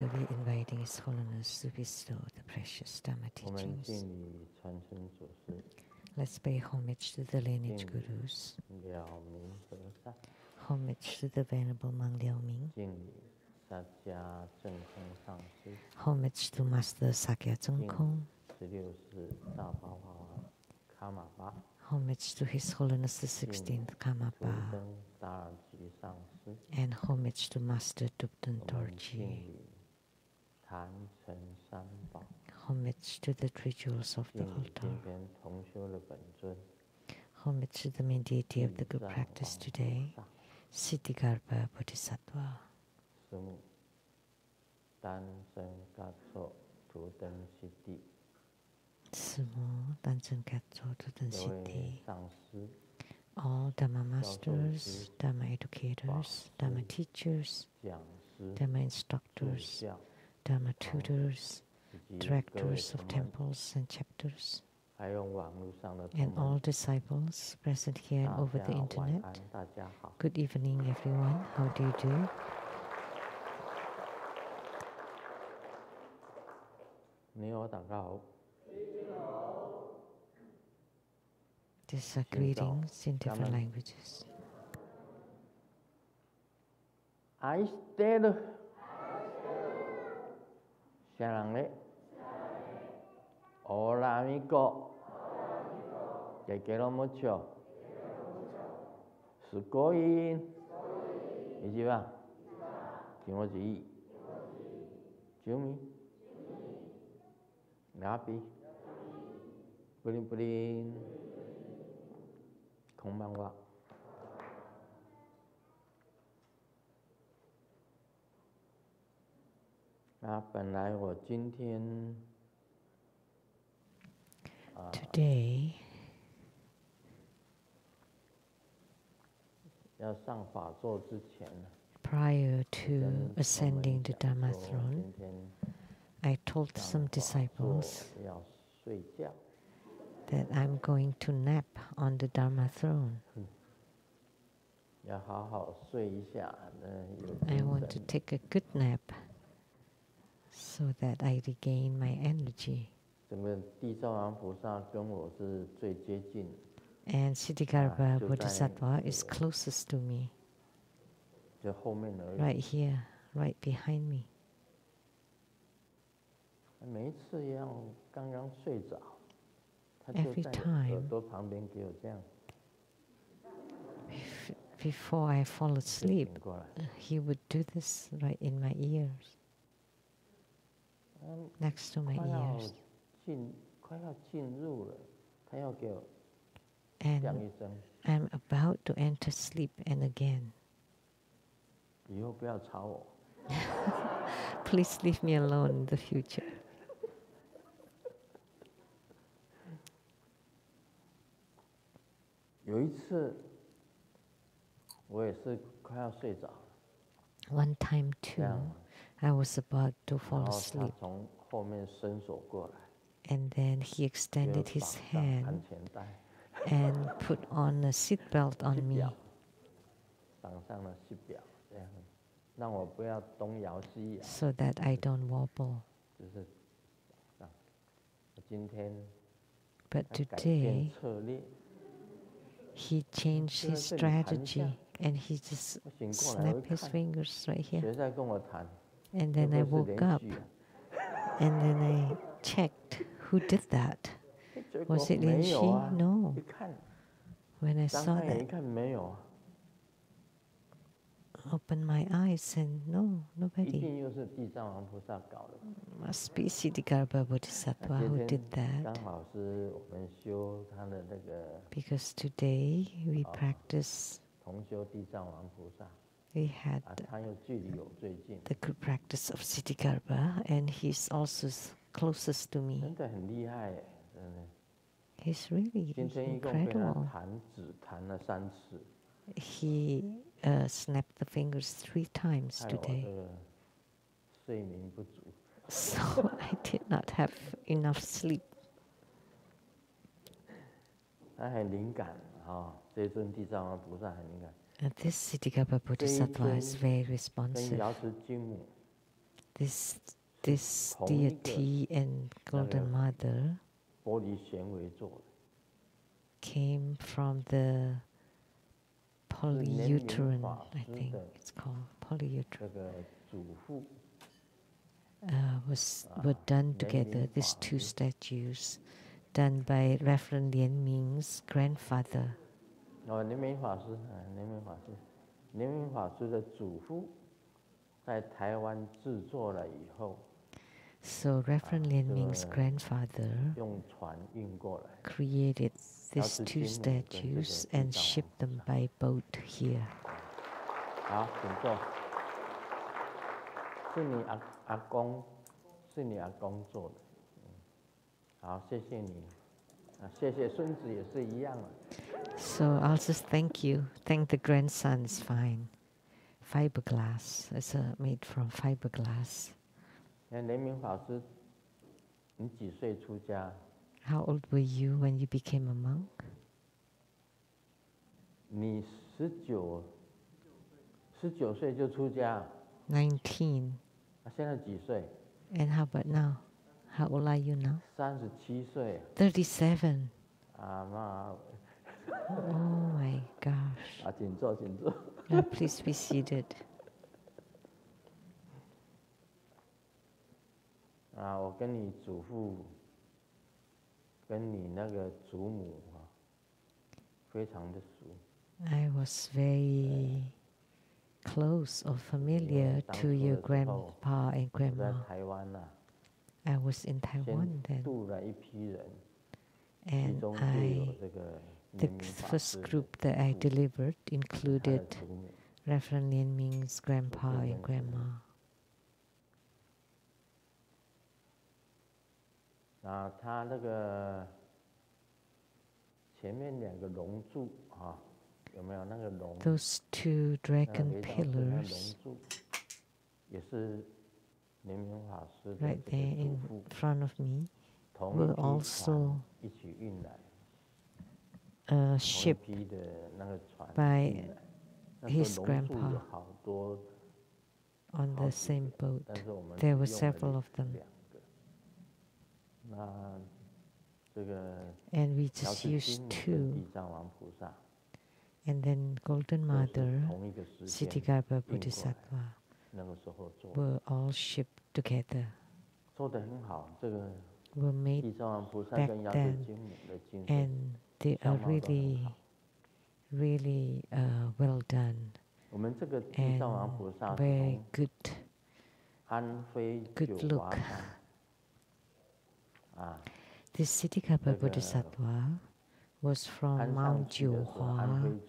We inviting His Holiness to bestow the precious Dhamma 我们 teachings. 敬礼传承祖师， Let's pay homage to the 敬 lineage 礼 gurus, 了明和尚， homage to the Venerable Mang Liao Ming, 敬礼萨迦正空上师， homage to Master Sakya 敬 Zeng 礼 Kong, 16世大法华卡玛巴， homage to His Holiness the 16th 图 Karmapa, 登达尔吉上师， and homage to Master Dupten 我们敬 Dorji, 礼坛城三宝， homage to the three jewels of the 敬礼今 altar, 天同修的本尊， homage to the main deity of the good 地藏 practice 王 today, 菩萨， Siddhikarpa Bodhisattva, 师母丹生嘎措图登西地， Sumo Danchen Katso Duten 各位 Siddhi, 上师。 all Dhamma masters, Dhamma educators, Dhamma teachers, 讲师、 Dhamma 助 instructors, 教 Dhamma tutors, 以及各位 directors 同 of 门， temples and chapters, 还有网络上的同 and 门， all disciples present here and 大 over 家 the 晚 internet. 安，大家好。 Good evening, everyone. How do you do? 你好，大家好。 These are greetings in different languages. I stayed. 下人嘞。Hola amigo. ¿Qué quiero mucho? すごい。一句话。気持ちいい。Jumi. Happy. Bling bling. こんばんは。那本来我今天 Today, 要上法座之前， prior to ascending the Dhamma 说 throne, 今天 I told some 上法座 disciples 要睡觉。 that I'm going to nap on the Dharma throne. 要好好睡一下，有 I 精 want to 神。 take a good nap so that I regain my energy. 整个地藏王菩萨跟我是最接近， And Siddhikarpa 就在 Bodhisattva is closest to me, 就后面而已。 right here, right behind me. 每一次要刚刚睡着，他就 Every 在 time 耳朵旁边给我这样 Before I fall 就 asleep, 醒过来。 he would do this right in my ears, next to my 快要 ears. 快要进入了，他要给我 And 讲一声， I'm about to enter sleep, and again, 以后不要吵我。 please leave me alone in the future. 有一次，我也是快要睡着了， One time 这 too, 样， I was about to 然 fall 后他 asleep, 从后面伸手过来， and then he 给我 extended 绑 his 上安 hand 全带， and put on a seatbelt 系 on me 表，绑上了系表，这样让我不要东摇西摇， so that I don't wobble. 就是啊，今天 But 他改变 today, 策略， he changed his strategy, and he just 我醒过来我一 snapped his 看， fingers right here. 谁在跟我谈？ And 这 then I 不是 woke 连 up, 续啊？ and then I checked who did that. 结果 Was it 没 Lin 有 Shi? 啊， No. 一看 When I 张 saw 开眼一 that, 看没有啊， opened my eyes and no, 一 nobody. 定又是地藏王菩萨搞的。 Must be Siddhikarpa 那 Bodhisattva 今 who did 天 that. 刚好是我们修他的那个 Because today we practice, 同修地藏王菩萨 we had 啊，他又距离我最近， the good practice of Siddhikarpa, and he's also closest to 真 me. 的很厉害耶，真的。 He's really 今天一共被他 incredible. 只弹了3次， He snapped the fingers 3 times 害我这 today. 个睡眠不足。 So I did not have enough sleep. 他很灵感啊，这尊地藏王菩萨很灵感， This Siddhikarpa Bodhisattva is very 跟 responsive. 瑶池金母 This deity and Golden Mother came from the polyuterine, I think it's called polyuterine. Were done together, these two statues, done by Reverend Lien Ming's grandfather. So Reverend Lien Ming's grandfather created these two statues and shipped them by boat here. So I'll just thank you. Thank the grandson, it's fine. Fiberglass, it's made from fiberglass. How old were you when you became a monk? 19岁就出家。19. 现在几岁？ And how about now? How old are you now? 37岁。37. 妈。Oh my gosh. 请坐，请坐。Please be seated. 我跟你祖父，跟你那个祖母非常的熟。I was very close or familiar to your grandpa and grandma. I was in Taiwan then. And the first group that I delivered included Reverend Lien Ming's grandpa and grandma. 他那个前面2个龙柱有没有那个龙 Those two dragon pillars right there in front of me were also shipped by his grandpa on the same boat. There were several of them. And we just used 2. And then Golden Mother, Siddhikapa Bodhisattva were all shipped together. Were made back then, and they are really, really well done and very good look. This Siddhikapa Bodhisattva was from Mount Jiuhua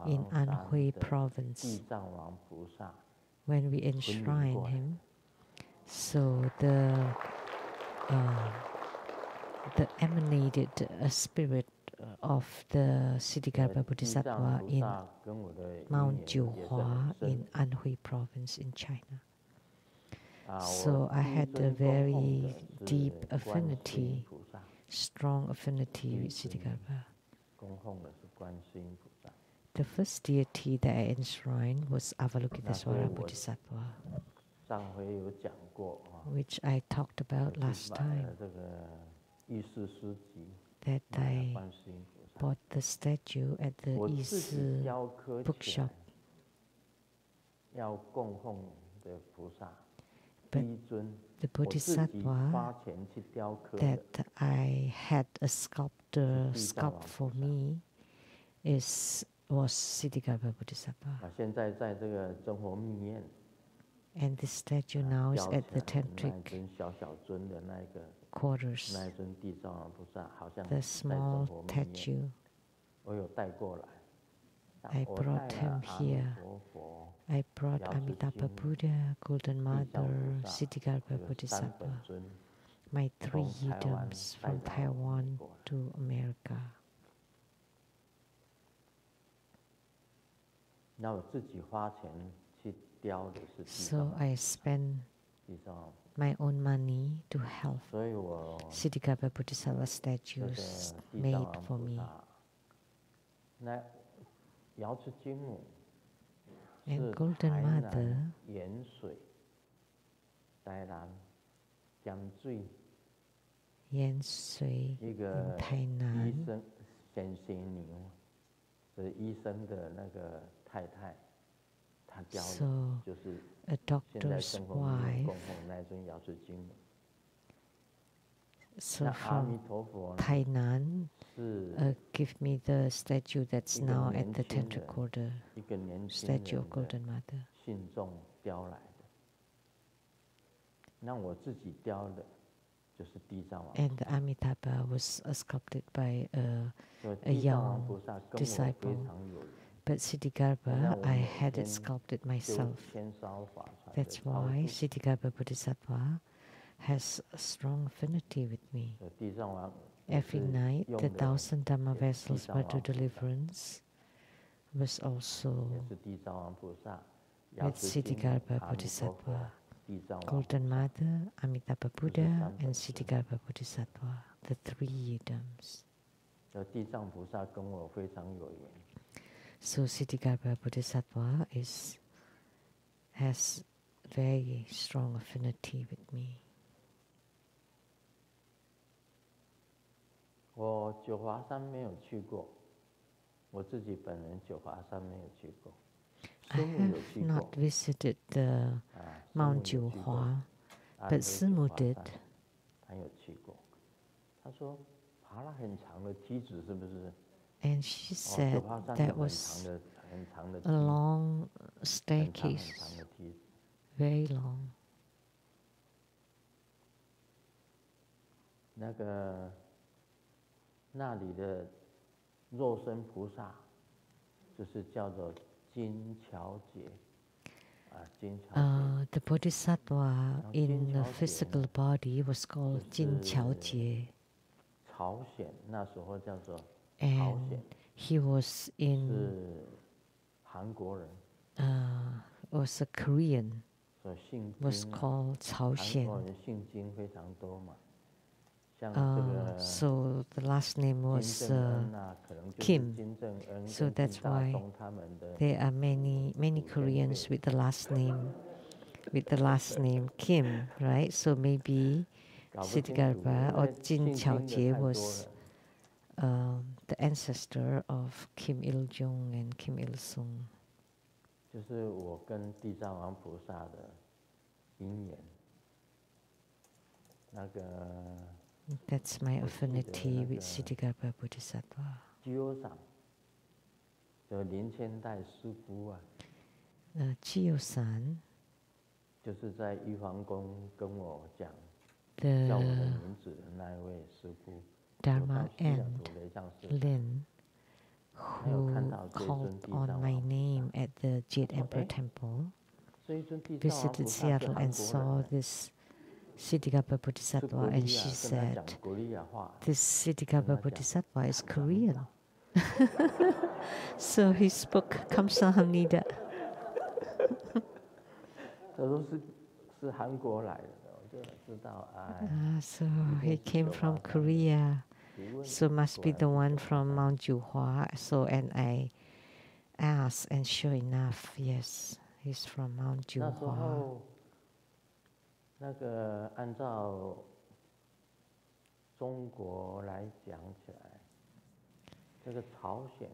in Anhui province when we enshrined him. So the emanated spirit of the Siddhikapa Bodhisattva in Mount Jiuhua in Anhui province in China. So I had a very deep affinity, strong affinity with Siddhikapa. The first deity that I enshrined was Avalokitesvara Bodhisattva, which I talked about last time, that I bought the statue at the Yisi bookshop. But the Bodhisattva that I had a sculptor sculpt for me was Siddhikapa Bodhisattva. And this statue now is at the tantric quarters. The small statue. I brought him here. I brought Amitabha Buddha, Golden Mother, Siddhikapa Bodhisattva, my 3 yidams from Taiwan to America. So I spent my own money to have Siddhikapa Bodhisattva statues made for me. And Golden Mother 盐水 in 台南。显形牛是医生的那个太太，她教的，就是现在生活供奉那尊药师经文。So from Tainan, give me the statue that's now at the Tetrachorder, statue of Golden Mother. 信众雕来的，那我自己雕的，就是地藏王。And the Amitabha was sculpted by a young disciple. But Siddhigarbha, I had it sculpted myself. That's why Siddhigarbha Bodhisattva has a strong affinity with me. Every night, the 1,000 Dhamma vessels for deliverance was also with Siddhigarbha Bodhisattva, Golden Mother, Amitabha Buddha, and Siddhigarbha Bodhisattva, the three yidams. So Siddhigarbha Bodhisattva has very strong affinity with me. 我九华山没有去过，我自己本人九华山没有去过。I have not visited the Mount Jiuhua, but Simu did. 他有去过，他说爬了很长的梯子，是不是？ And she said that was a long staircase, very long. 那里的肉身菩萨，就是叫做金乔杰。The Bodhisattva in the physical body was called Jin Chao Jie. 朝鲜那时候叫做。 And he was in was a Korean, was called Cao Xian. So the last name was Kim. So that's why there are many Koreans with the last name Kim, right? So maybe Siddhigarbha or Jin Chao Jie was the ancestor of Kim Il-jung and Kim Il-sung. 就是我跟地藏王菩萨的因缘，That's my affinity with Siddhigarbha Bodhisattva. 鸠山，就林千代师父啊。鸠山，就是在玉皇宫跟我讲叫我的名字的那一位师父。 Dharma and Lin, who called on my name at the Jade Emperor Temple, visited Seattle and saw this Siddhigarbha Bodhisattva, and she said, this Siddhigarbha Bodhisattva is Korean. So he spoke Kamsahamnida. 他说是韩国来的。 So he came from Korea, so must be the one from Mount Jiuhua. So and I asked, and sure enough, yes, he's from Mount Jiuhua. 按照中国来讲起来，这个朝鲜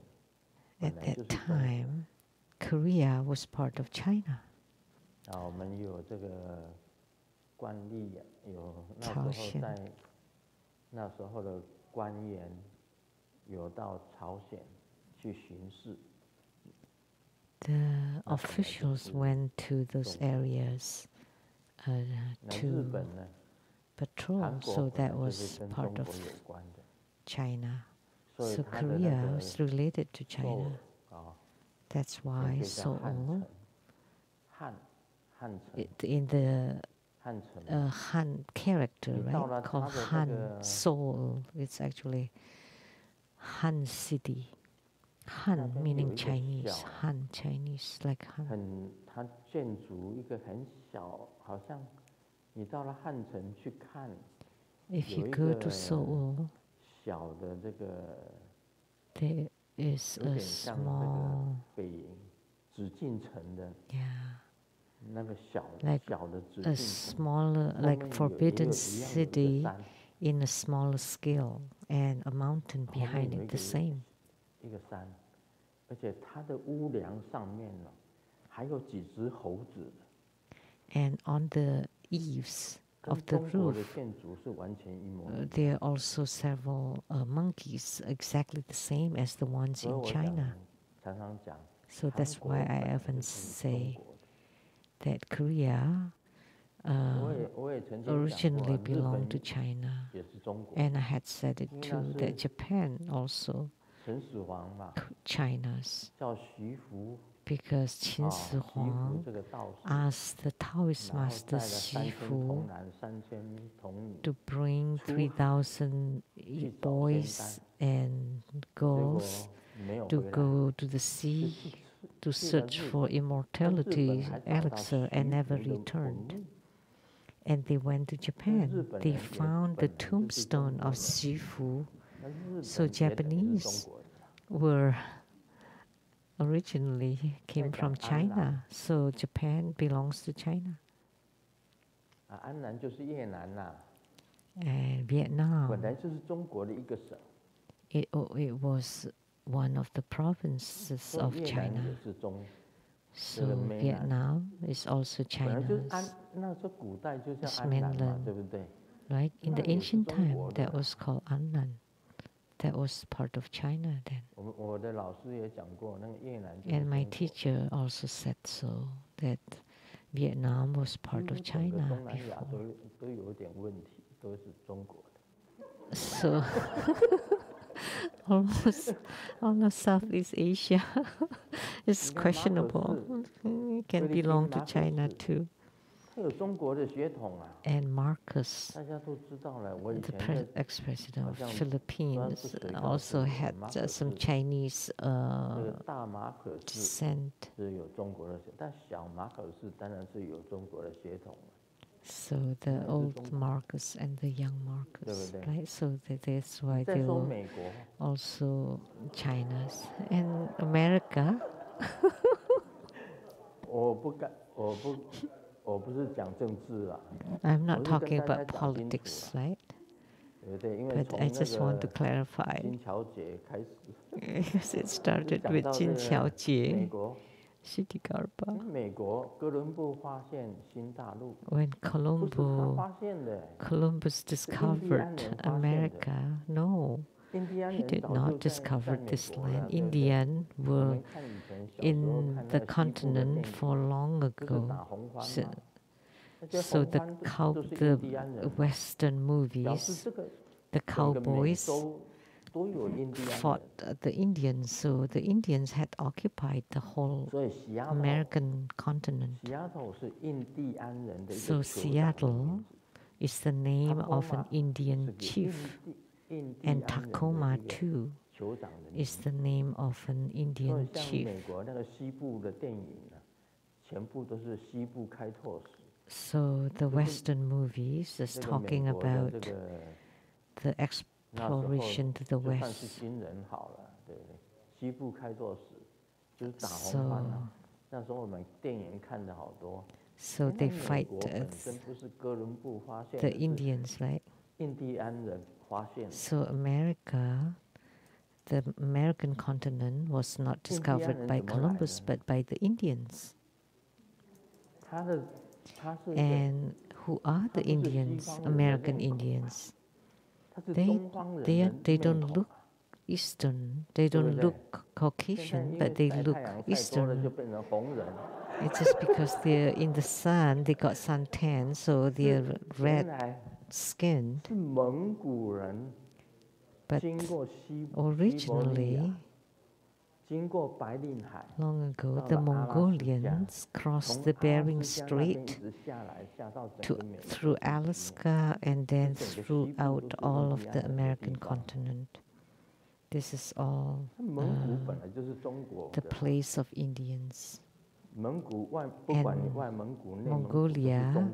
At that time, Korea was part of China. 我们有这个。 惯例有那时候的官员有到朝鲜去巡视。The officials went to those areas to patrol, so that was part of China. So Korea was related to China. That's why Seoul, in the Han character, right? Called Han Seoul. It's actually Han city. Han meaning Chinese. Han Chinese, like Han. 它建筑一个很小，好像你到了汉城去看。If you go to Seoul, 小的这个 there is a small. 紫禁城的。 Yeah. like a smaller, like forbidden city in a smaller scale, and a mountain behind it the same. And on the eaves of the roof, there are also several monkeys, exactly the same as the ones in China. So that's why I often say that Korea originally belonged to China. And I had said it too, that Japan also China's. Because Qin Shi Huang asked the Taoist master Shifu to bring 3,000 boys and girls to go to the sea to search for immortality elixir and never returned. And they went to Japan. They found the tombstone of Shifu. So Japanese were originally came from China, so Japan belongs to China. And Vietnam, it was one of the provinces of China. So Vietnam is also China's mainland. Right? In the ancient time, that was called Annan. That was part of China then. And my teacher also said so, that Vietnam was part of China before. So almost Southeast Asia is questionable. It can belong to China too. And Marcos, the ex-president of Philippines, also had some Chinese descent. So the old Marcos and the young Marcos, right? So that's why they were also China's. And America. I'm not talking about politics, right? But I just want to clarify. Yes, it started with Jin Qiaojie, Shitigarba. When Columbus discovered America, no, he did not discover this land. Indians were in the continent for long ago. So the Western movies, the cowboys fought the Indians. So the Indians had occupied the whole American continent. So Seattle is the name of an Indian chief. And Tacoma too is the name of an Indian chief. So the Western movies is talking about the exploration to the West. So they fight the Indians, right? So America, the American continent was not discovered by Columbus, but by the Indians. And who are the Indians, American Indians? They don't look Eastern, they don't look Caucasian, but they look Eastern. It's just because they're in the sun, they got suntan, so they're red skinned. But originally, long ago, the Mongolians crossed the Bering Strait through Alaska and then throughout all of the American continent. This is all the place of Indians. And Mongolia,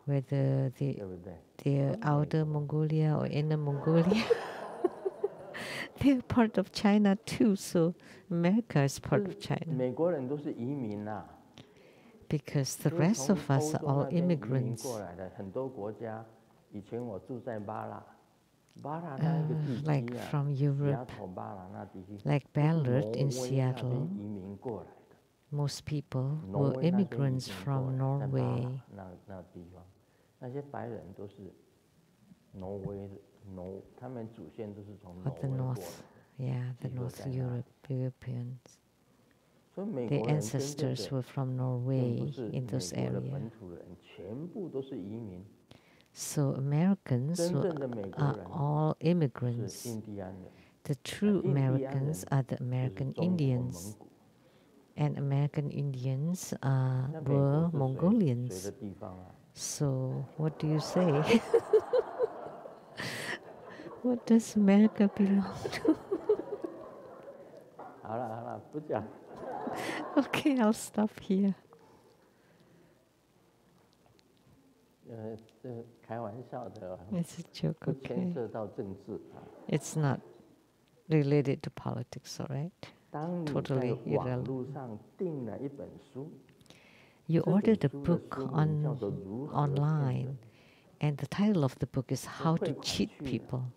whether they're outer Mongolia or inner Mongolia, they're part of China too, so America is part of China. because the rest of us are all immigrants. Like from Europe, like Ballard in Seattle, most people were immigrants from Norway. Or the North, yeah, the North Europeans. Their ancestors were from Norway in those areas. So Americans are all immigrants. The true Americans are the American Indians. And American Indians were Mongolians. So what do you say? What does America belong to? Okay, I'll stop here. It's a joke, okay? It's not related to politics, all right? Totally irrelevant. You ordered a book online, and the title of the book is How to Cheat People.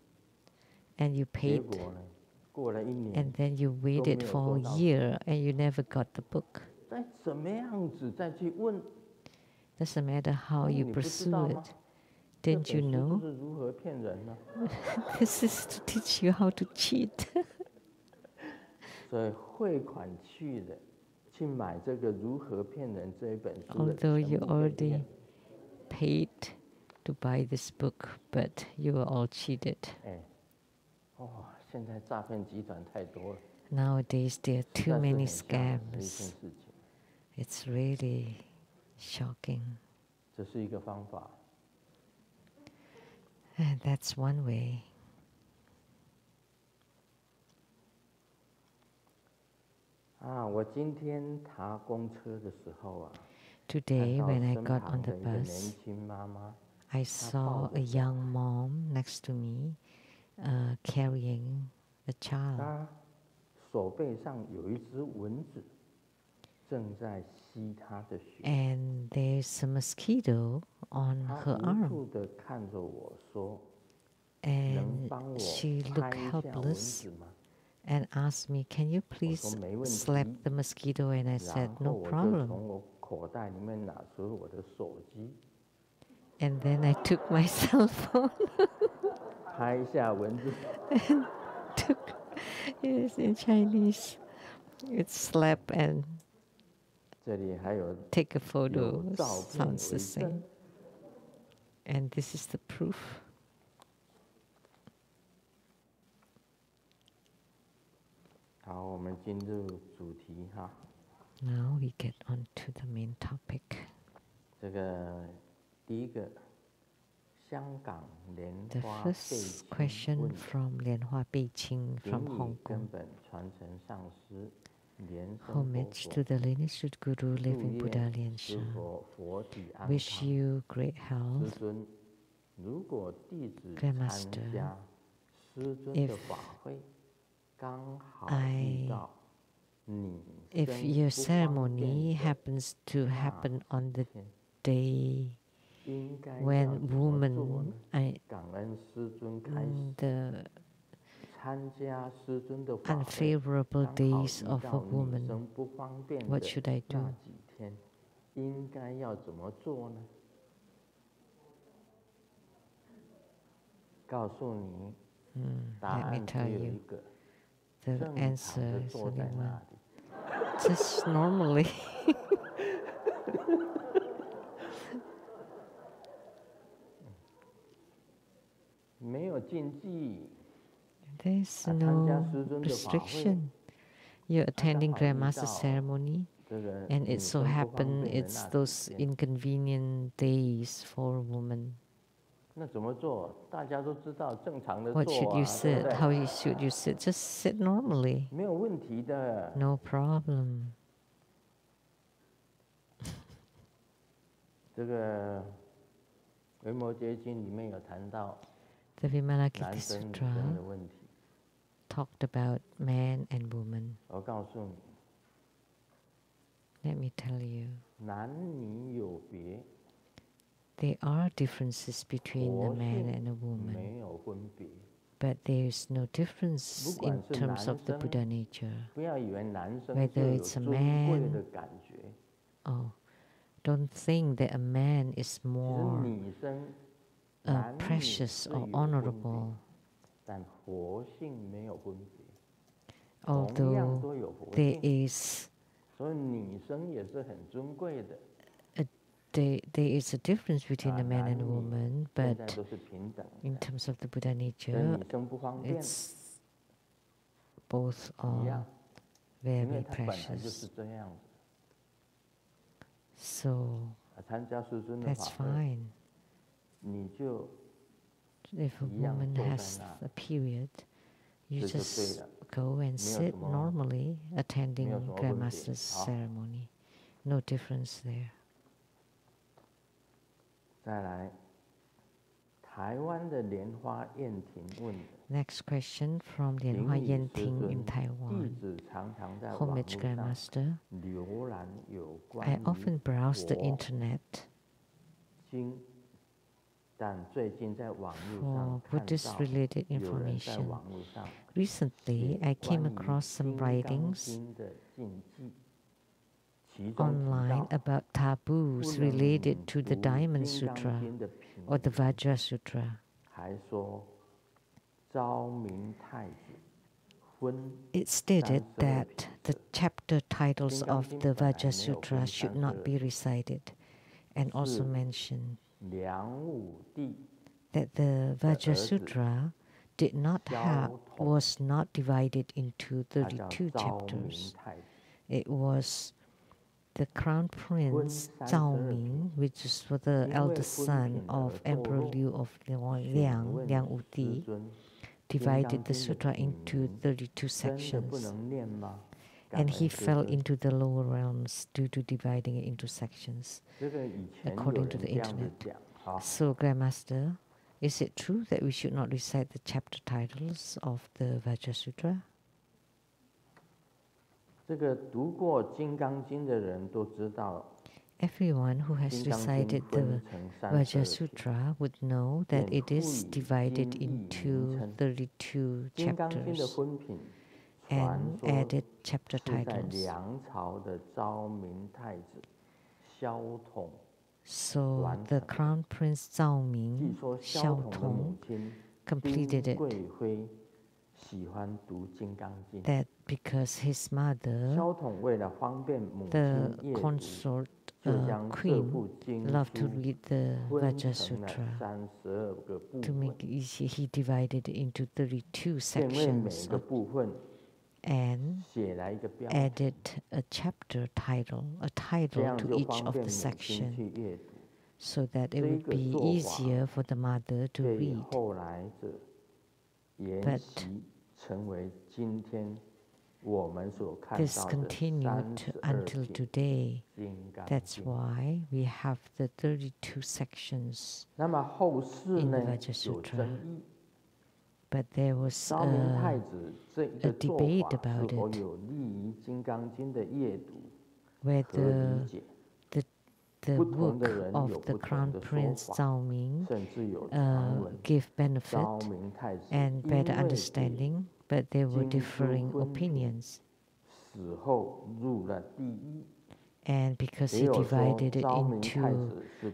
And you paid, and then you waited for a year, and you never got the book. Doesn't matter how you pursue it. Didn't you know? This is to teach you how to cheat. Although you already paid to buy this book, but you were all cheated. Nowadays there are too many scams. It's really shocking. And that's one way. Today, when I got on the bus, I saw a young mom next to me carrying a child. And there's a mosquito on her arm. And she looked helpless and asked me, "Can you please slap the mosquito?" And I said, "No problem." And then I took my cell phone and took, yes, in Chinese, it's slap and take a photo, sounds the same. And this is the proof. Now we get on to the main topic. The first question from Lianhua Beijing from Hong Kong. Homage to the lineage Guru, living Buddha Lian Sha. Wish you great health. Grandmaster, if your ceremony happens to happen on the day when women, the unfavorable days of a woman, what should I do? Let me tell you, the answer is only one. Just normally. There's no restriction. You're attending Grandmaster ceremony, and it so happens it's those inconvenient days for a woman. What should you sit? How should you sit? Just sit normally. No problem. The Vimalakirti Sutra talked about man and woman. Let me tell you. There are differences between a man and a woman, but there is no difference in terms of the Buddha nature. Whether it's a man, don't think that a man is more precious or honorable. Although there is a difference between a man and a woman, but in terms of the Buddha nature, it's both are very precious. So that's fine. If a woman has a period, you just go and sit normally, attending Grandmaster's ceremony. No difference there. Next question from Lianhua Yanting in Taiwan. Homage Grandmaster, I often browse the internet for Buddhist-related information. Recently, I came across some writings online about taboos related to the Diamond Sutra or the Vajra Sutra. It stated that the chapter titles of the Vajra Sutra should not be recited, and also mentioned that the Vajra Sutra was not divided into 32 chapters. It was the Crown Prince Zhao Ming, which is for the eldest son of Emperor Liu of Liang Wuti, divided the sutra into 32 sections. And he fell into the lower realms due to dividing it into sections, according to the internet. So, Grandmaster, is it true that we should not recite the chapter titles of the Vajra Sutra? Everyone who has recited the Vajra Sutra would know that it is divided into 32 chapters and added chapter titles. So the Crown Prince Zhao Ming, Xiao Tong, completed it. That because his mother, the consort queen, loved to read the Vajra Sutra. To make it easy, he divided it into 32 sections and added a chapter title, a title to each of the section, so that it would be easier for the mother to read. But this continued until today. That's why we have the 32 sections in the Vajra Sutra. But there was a debate about it, whether the book of the Crown Prince Zhao Ming gave benefit and better understanding, but there were differing opinions. And because he divided it into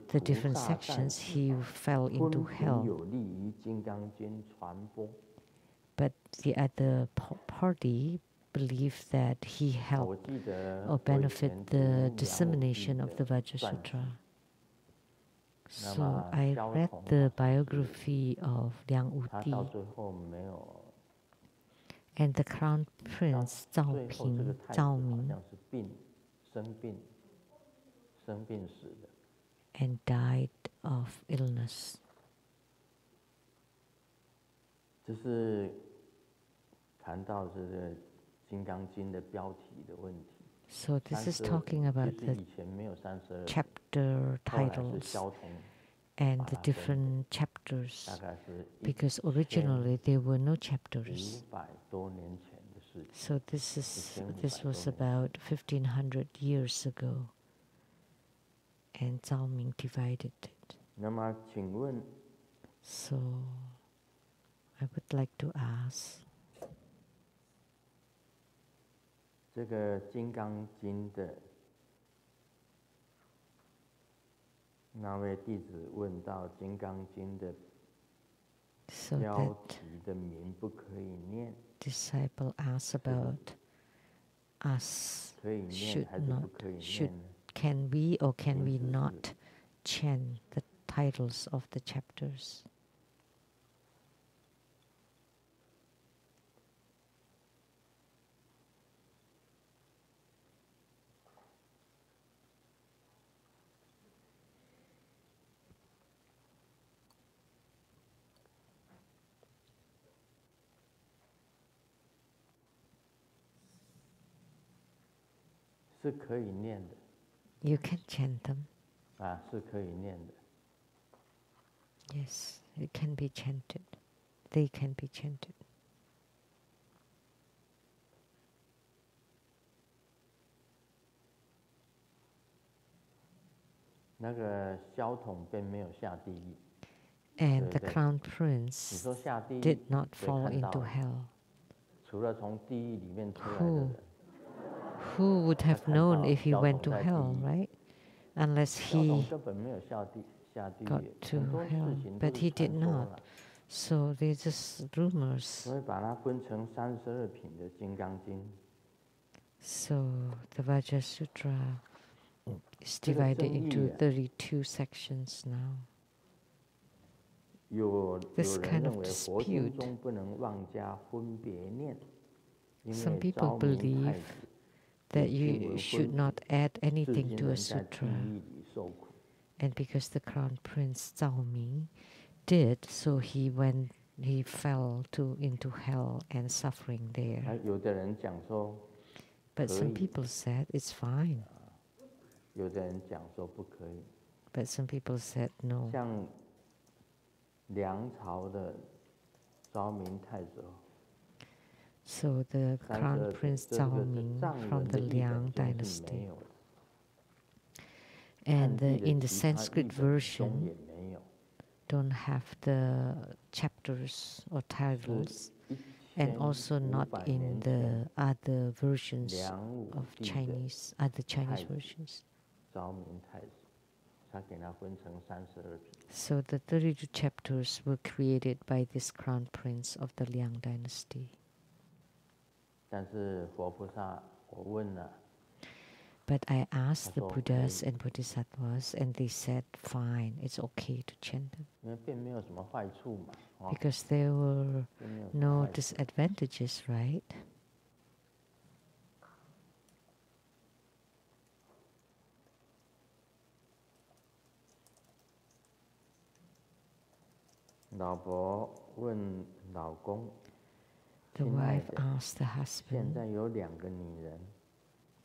the different sections, he fell into hell. But the other party believed that he helped or benefit the dissemination of the Vajra Sutra. So I read the biography of Liang Wuti, and the Crown Prince Zhao Ming, and died of illness. So this is talking about the chapter titles and the different chapters, because originally there were no chapters. So this was about 1500 years ago. and Zhao Ming divided it. 那么，请问 So, I would like to ask, 这个《金刚经》的那位弟子问到，《金刚经》的 so 标 that 题的名不可以念， disciple asks about us 可以念 should 还是不 not, 可以 should, 念呢？ can we or can 名 we 字是 not chant the titles of the chapters? 是可以念的 You can chant them. 啊，是可以念的。 Yes, it can be chanted. They can be chanted. 那个萧统便没有下地狱， And the 对不对？ crown 你 prince 说下地狱 did not 谁 fall 看到 into 了？ hell. 除了从地狱里面出来的人， Who would have 他看 known 到 if he 萧 went 统 to 在地 hell, 狱， right? Unless 萧统 he 根本没有下地 got 狱， to 很多 hell, 事情都 but 是 he did 传说 not. 了。 So they're just rumors. 所以把它分成32品的《金刚经》， So the Vajra Sutra is 这个 divided 争议 into 啊， 32 sections now. 有 This 人 kind 认 of 为佛经 dispute, 中不能妄加分别念，因 some 为 people 昭明 believe 太子 that 有经 you 文 should 分 not 别， add 至 anything 今 to a 人在地 sutra. 狱里受苦。 And because the crown prince Zhao Ming did, so he fell into hell and suffering there. 有的人讲说 But 可 some 以， people said it's fine. 有的人讲说不可以。 But some people said no. 像梁朝的昭明太子， So the crown 32 prince 这 Zhao 个 Ming 藏 from 人 the 的译 Liang 本经是没 dynasty. 有的， And 汉地 in 的 the 其他译 Sanskrit 本中 version 也没有。 don't have the chapters or 是 titles, and also not 1500 in 年 the 前 other versions 梁武 of 帝的 Chinese, other 太 Chinese 子 versions. 昭明太子，他给它分成32品。 So the 32 chapters were created by this crown prince of the Liang dynasty. 但是佛菩萨，我问了， But I asked the 他说 Buddhas 可以， and Bodhisattvas, and they said, fine, it's okay to chant them. 因为并没有什么坏处嘛，哦， Because there were 并没有什么 no 坏处。 disadvantages, right? 老婆问老公， The 亲爱 wife 的， asked the 现 husband, 在有2个女人，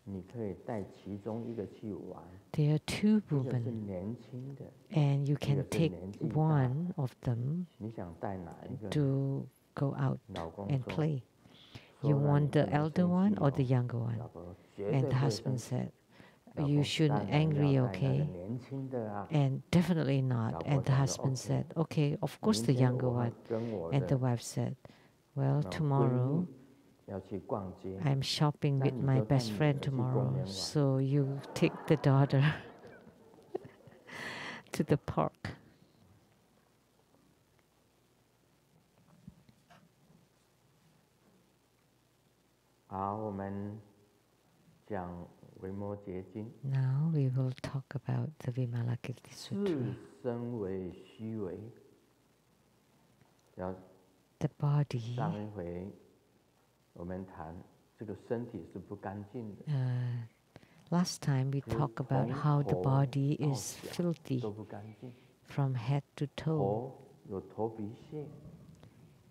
你可以带其中一个去玩， there are two 一个是 women, 年轻的， and you 一 can 个是 take 年纪大， one of them 你想带哪一个呢？ to go out 老公 and 说， play. 说 You 让你 want the 不能 elder 生 one 气 or the 哦。 younger one? 老婆说绝 And 对 the 不会 husband 生气。 said, 老 you 公 shouldn't 当然 angry, 要带那个 okay? 年轻的啊。 And definitely not. 老 And 婆 the 想说 husband said, OK， okay, of course 明 the 天 younger 我会 one. 跟我 And the 的 wife said, well, 闺 tomorrow 蜜要去逛街， I'm shopping 那 with 你 my 就带 best 女 friend 儿去公 tomorrow. 园玩。 So you take the daughter to the park. 好，我们讲维摩诘经。 Now we will talk about the Vimalakirti 自 Sutra. 身为虚伪，要 The body, 上一回我们谈这个身体是不干净的， last time we 就是 talked about 从 how the 头 body 到 is 脚 filthy 都不干净。 from head to toe. 头有头皮屑，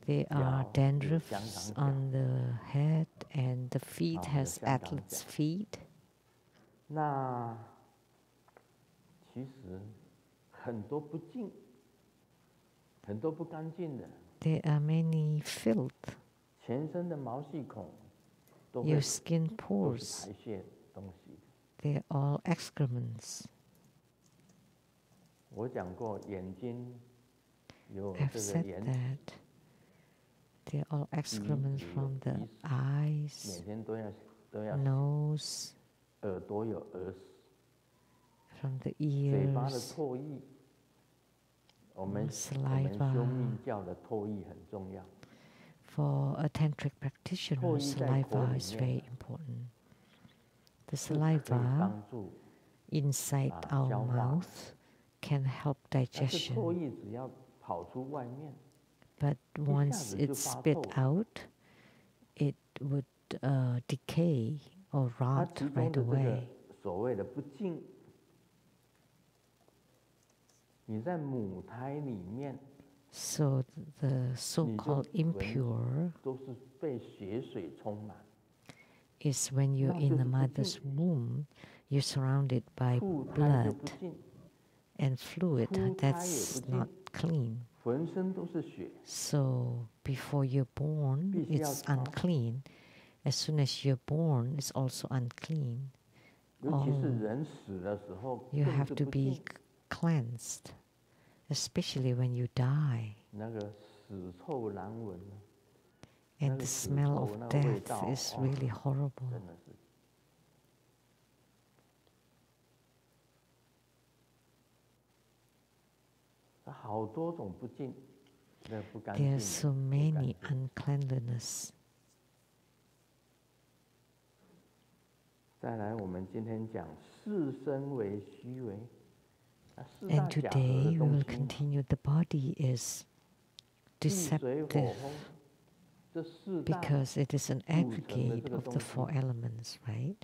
There are 脚有 dandruffs 香港脚， on the head, and the feet 有 has 香港 athlete's 脚。 feet. 那其实很多不净，很多不干净的， There are many filth. 全身的毛细孔都 Your 会 skin 都是 pores. 排泄东西。 They're all excrements. I've said that they're all excrements from the eyes, nose, from the ears, saliva. For a tantric practitioner, saliva is very important. The saliva inside our mouth can help digestion. But once it's spit out, it would decay or rot right away. So the so-called impure is when you're in the mother's womb, you're surrounded by blood and fluid that's not clean. So before you're born, it's unclean. As soon as you're born, it's also unclean. You have to be cleansed, especially when you die. And the smell of death is really horrible. There are so many uncleanliness. And today we will continue. The body is deceptive because it is an aggregate of the four elements, right?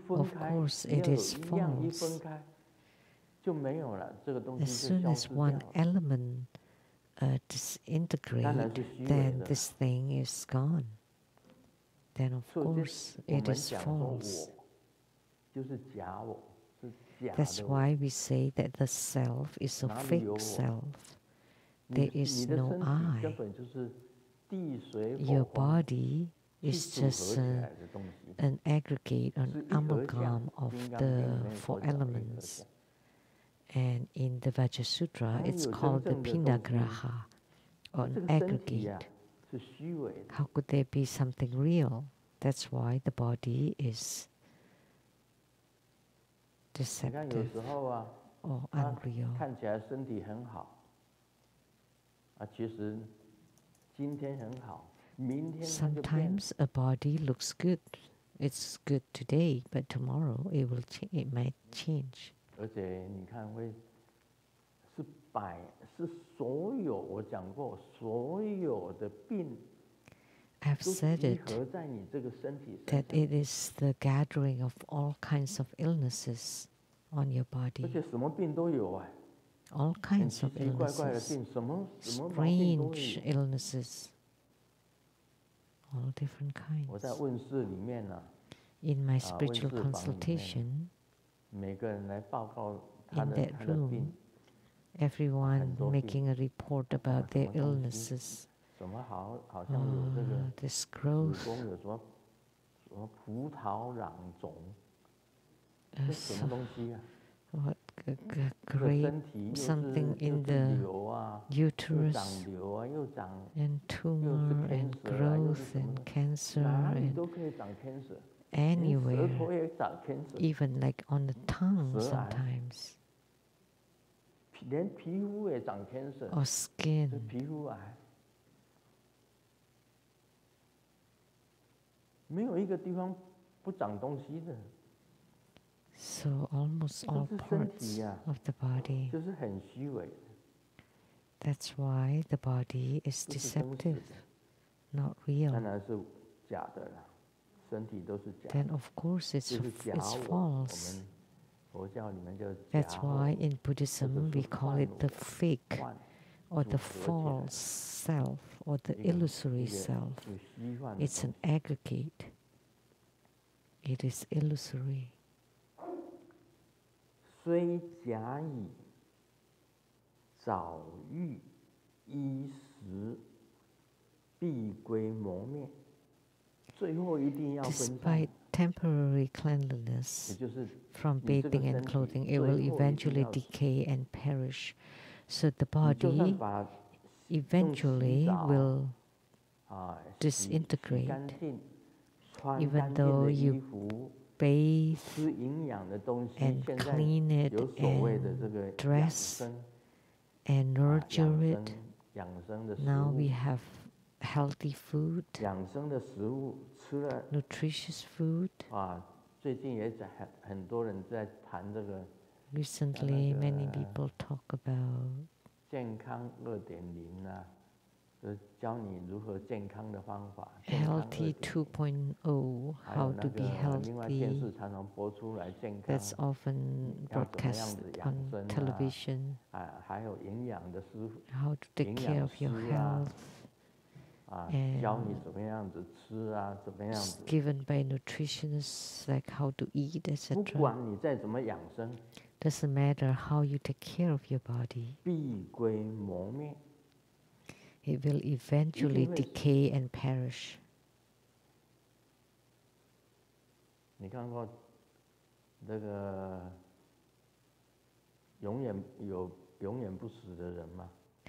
Of course, it is false. As soon as one element disintegrates, then this thing is gone. Then of course it is false. That's why we say that the self is a fake self. There is no I. Your body is just an aggregate, an amalgam of the four elements. And in the Vajra Sutra, it's called the Pindagraha, or an aggregate. How could there be something real? That's why the body is deceptive or unreal. Sometimes a body looks good. It's good today, but tomorrow it might change. I've said it, that it is the gathering of all kinds of illnesses on your body. All kinds of illnesses, strange illnesses, all different kinds. In my spiritual consultation, in that room, everyone making a report about their illnesses. This growth, what great something in the uterus, and tumor and growth and cancer and anywhere, even like on the tongue sometimes, or skin. So almost all parts of the body. That's why the body is deceptive, not real. Then of course it's false. That's why in Buddhism we call it the fake or the false self or the illusory self. It's an aggregate. It is illusory. Despite temporary cleanliness from bathing and clothing, it will eventually decay and perish. So the body eventually will disintegrate. Even though you bathe and clean it and dress and nurture it, now we have healthy food, nutritious food. Recently, many people talk about Healthy 2.0, how to be healthy. That's often broadcast on television. How to take care of your health. And it's given by nutritionists, like how to eat, etc. Doesn't matter how you take care of your body. It will eventually decay and perish.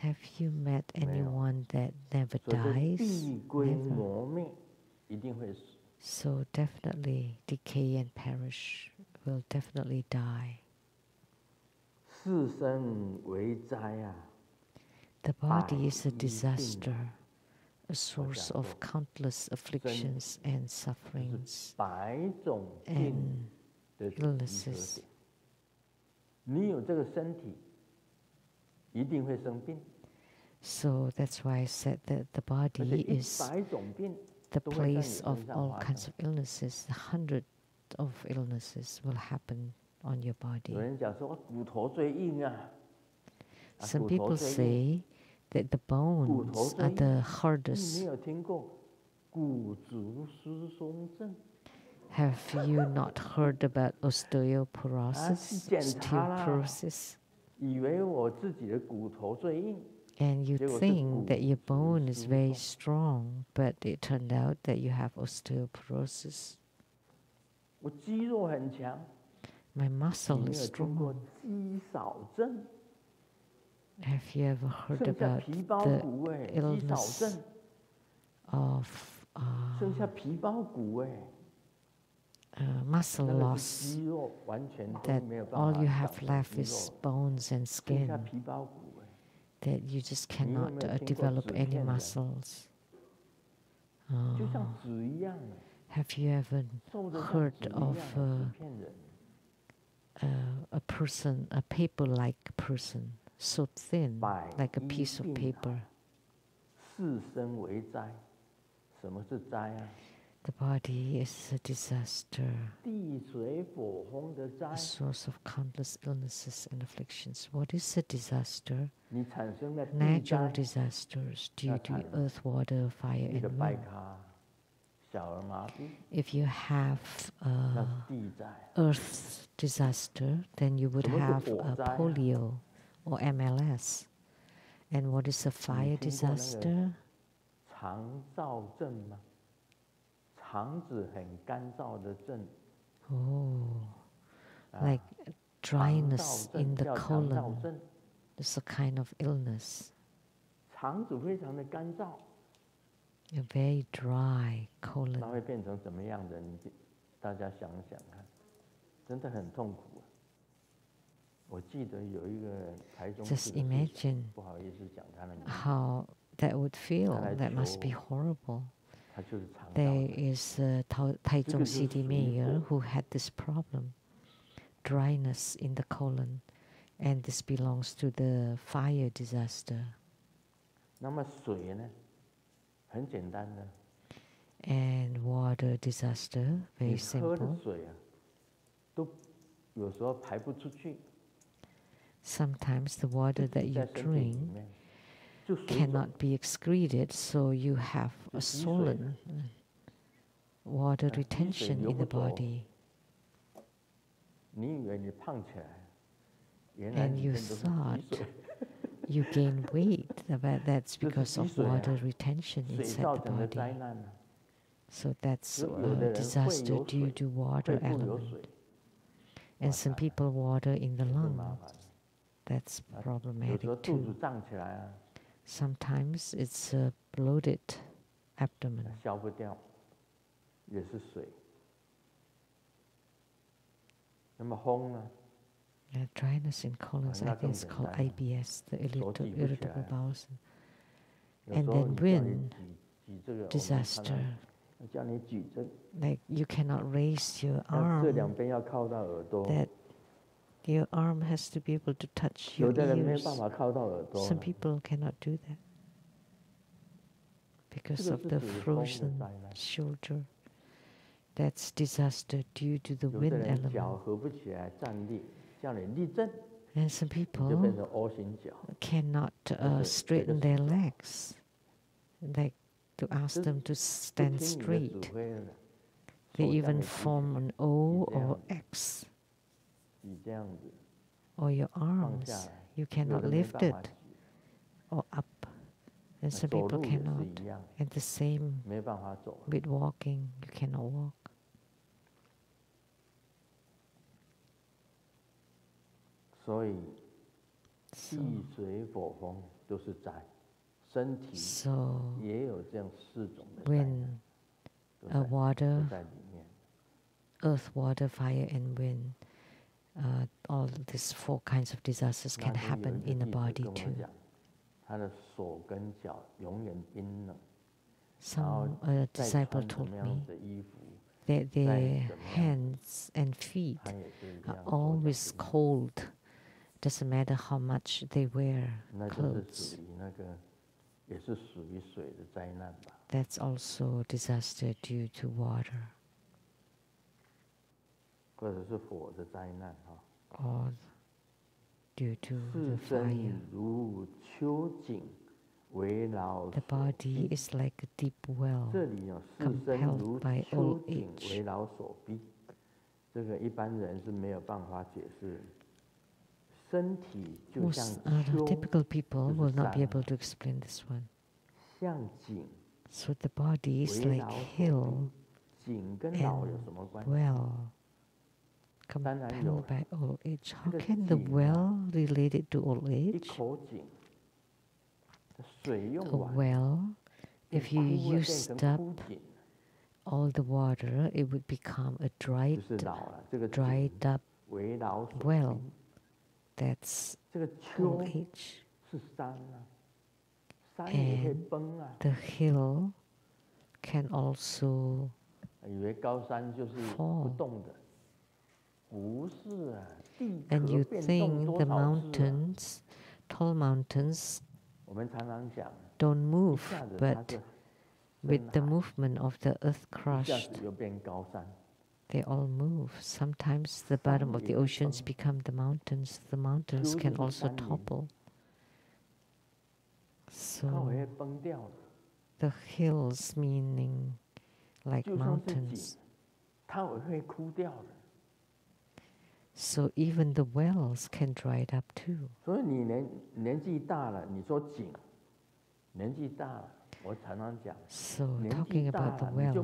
Have you met anyone that never dies? Never. So definitely decay and perish, will definitely die. The body is a disaster, a source of countless afflictions and sufferings and illnesses. So that's why I said that the body is the place of all kinds of illnesses. 100 of illnesses will happen on your body. Some people say that the bones are the hardest. Have you not heard about osteoporosis? Osteoporosis? And you think that your bone is very strong, but it turned out that you have osteoporosis. My muscle is strong. Have you ever heard about the illness of muscle loss, that all you have left is bones and skin, that you just cannot develop any muscles? Have you ever heard of a person, a paper-like person, so thin, like a piece of paper? The body is a disaster, a source of countless illnesses and afflictions. What is a disaster? Natural disasters due to earth, water, fire, and wind. If you have earth disaster, then you would have polio or MLS. And what is a fire disaster? Oh, like dryness in the colon. It's a kind of illness. A very dry colon. Just imagine how that would feel. That must be horrible. There is a Taichung city mayor who had this problem, dryness in the colon, and this belongs to the fire disaster. And water disaster, very simple. Sometimes the water that you drink cannot be excreted, so you have a swollen water retention in the body. And you thought you gain weight, but that's because of water retention inside the body. So that's a disaster due to water element. And some people water in the lung. That's problematic too. Sometimes it's a bloated abdomen. Dryness in colons, I think it's called IBS, the irritable bowel syndrome. And then wind, disaster. Like you cannot raise your arm, that your arm has to be able to touch your ears. Some people cannot do that because of the frozen shoulder. That's disaster due to the wind element. And some people cannot straighten their legs, like to ask them to stand straight. They even form an O or X. Or your arms, you cannot lift it or up. And some people cannot. And the same with walking, you cannot walk. So when water, earth, water, fire, and wind, all these 4 kinds of disasters can happen in the body too. Some disciple told me that their hands and feet are always cold. Doesn't matter how much they wear clothes. That's also disaster due to water. Or due to the fire. The body is like a deep well, compelled by old age. Most typical people will not be able to explain this one. So the body is like hill and well, compelled by old age. How can the well relate it to old age? A well, if you used up all the water, it would become a dried up well. That's old age. And the hill can also fall. And you think the mountains, tall mountains, don't move, but with the movement of the earth crust, they all move. Sometimes the bottom of the oceans become the mountains. The mountains can also topple. So the hills, meaning like mountains. So even the wells can dry it up too. So talking about the well,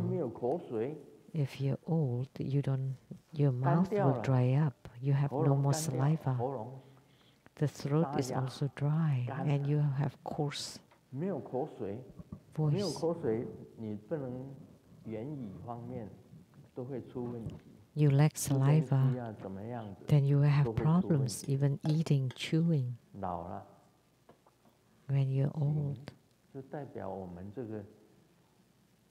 if you're old, your mouth will dry up. You have no more saliva. The throat is also dry, and you have coarse voice. You lack saliva, then you will have problems even eating, chewing when you're old.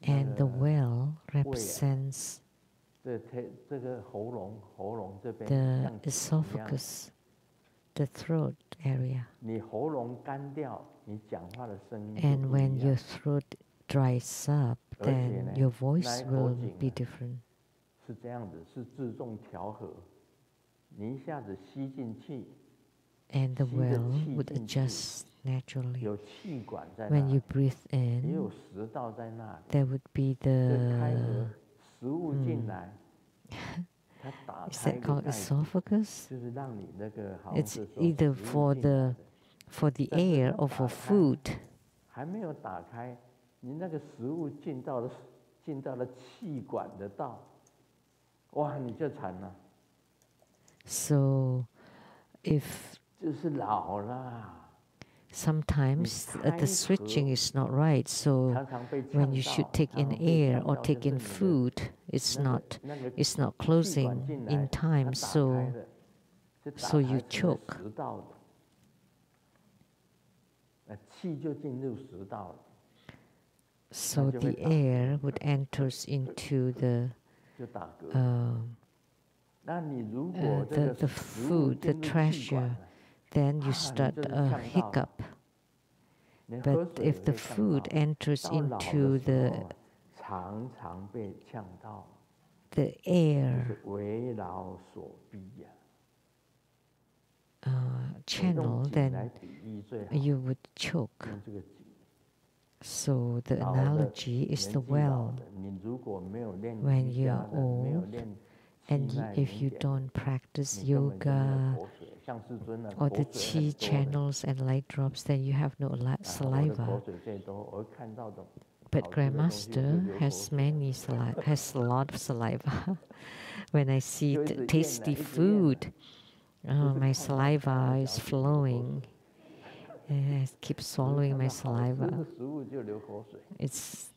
And the well represents the esophagus, the throat area. And when your throat dries up, then your voice will be different. And the well would adjust naturally. When you breathe in, there would be the is that called esophagus? It's either for the air or for food. 进到了气管的道，哇，你就惨了。So, if 就是老了。 sometimes the switching is not right, so when you should take in air or take in food, it's not closing in time, so you choke. 气就进入食道了。 So the air would enters into the food, the treasure, then you start a hiccup. But if the food enters into the air channel, then you would choke. So the analogy is the well. When you're old, and if you don't practice yoga or the chi channels and light drops, then you have no saliva. But Grandmaster has a lot of saliva. When I see tasty food, my saliva is flowing. I keep swallowing my saliva.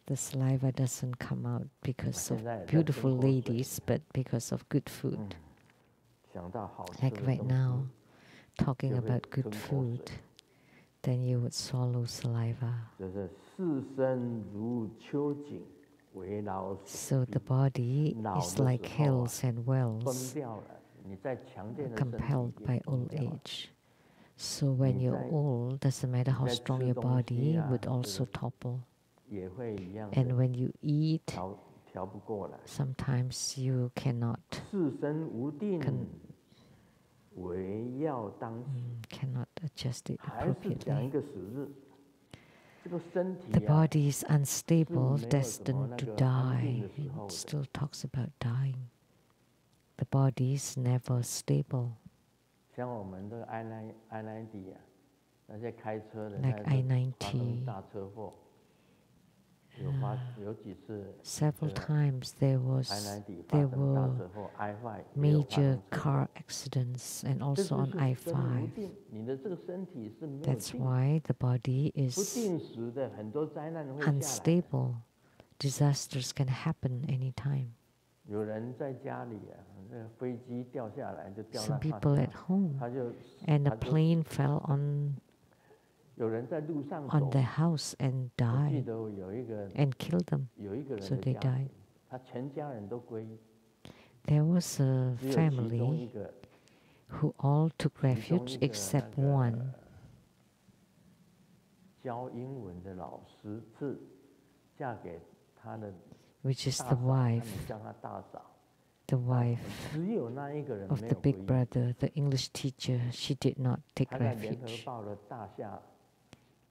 The saliva doesn't come out because of beautiful ladies, but because of good food. Like right now, talking about good food, then you would swallow saliva. So the body is like hills and wells, compelled by old age. So when you're old, doesn't matter how strong your body would also topple. And when you eat, sometimes you cannot adjust it appropriately. The body is unstable, destined to die. It still talks about dying. The body is never stable. Like I-90, several times there were major car accidents, and also on I-5. That's why the body is unstable. Disasters can happen anytime. Some people at home, and a plane fell on their house and died and killed them, so they died. There was a family who all took refuge except one. Which is the wife of the big brother, the English teacher. She did not take refuge.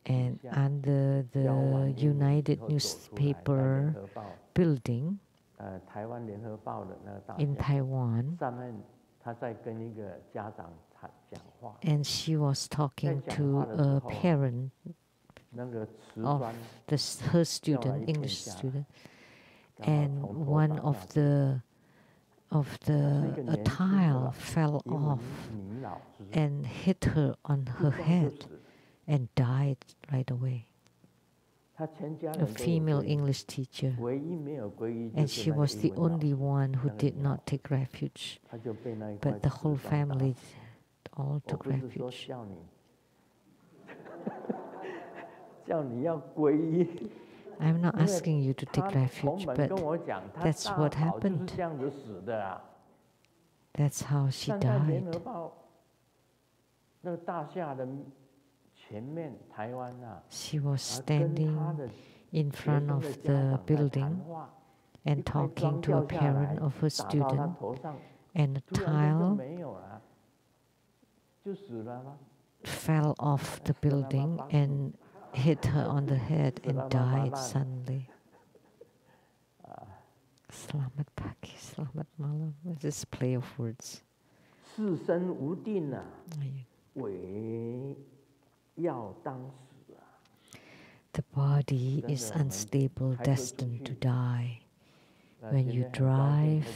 And under the United Newspaper building in Taiwan, and she was talking to a parent of her student, English student, and one of the a tile fell off and hit her on her head and died right away. A female English teacher, and she was the only one who did not take refuge, but the whole family all took refuge. I'm not asking you to take refuge, but that's what happened. That's how she died. She was standing in front of the building and talking to a parent of her student, and a tile fell off the building and hit her on the head and died suddenly. Selamat pagi, selamat malam. This play of words. The body is unstable, destined to die. When you drive,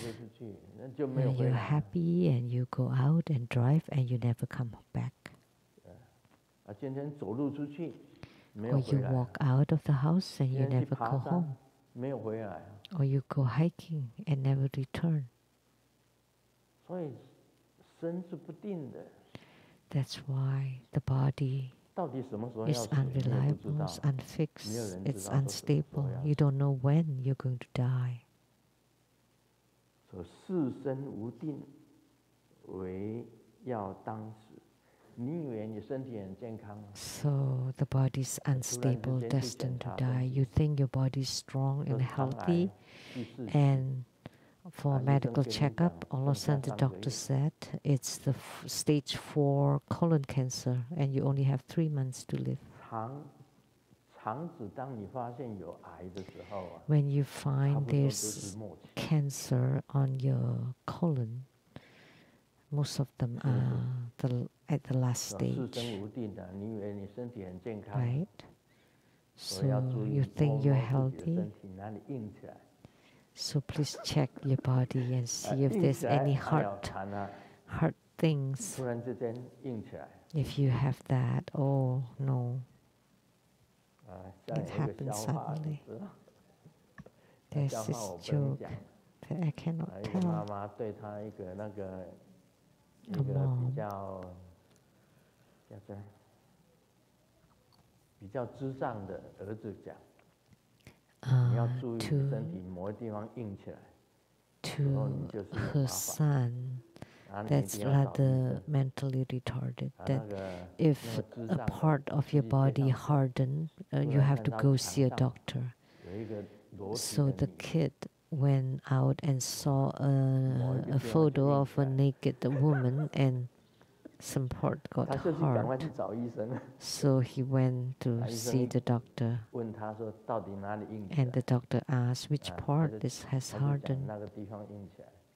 you're happy and you go out and drive and you never come back. Or you walk out of the house and you never go home. Or you go hiking and never return. That's why the body is unreliable, it's unfixed, it's unstable. You don't know when you're going to die. So the body is unstable, destined to die. You think your body is strong and healthy, and for medical checkup, all of a sudden the doctor said it's the stage 4 colon cancer, and you only have 3 months to live. When you find there's cancer on your colon, most of them are at the last stage, right? So you think you're healthy, so please check your body and see if there's any heart things. If you have that, oh no, it happens suddenly. There's this joke that I cannot tell. A mom to her son that's rather mentally retarded, that if a part of your body hardened, you have to go see a doctor. So the kid went out and saw a photo of a naked woman and some part got hard. So he went to see the doctor. And the doctor asked, which part has hardened?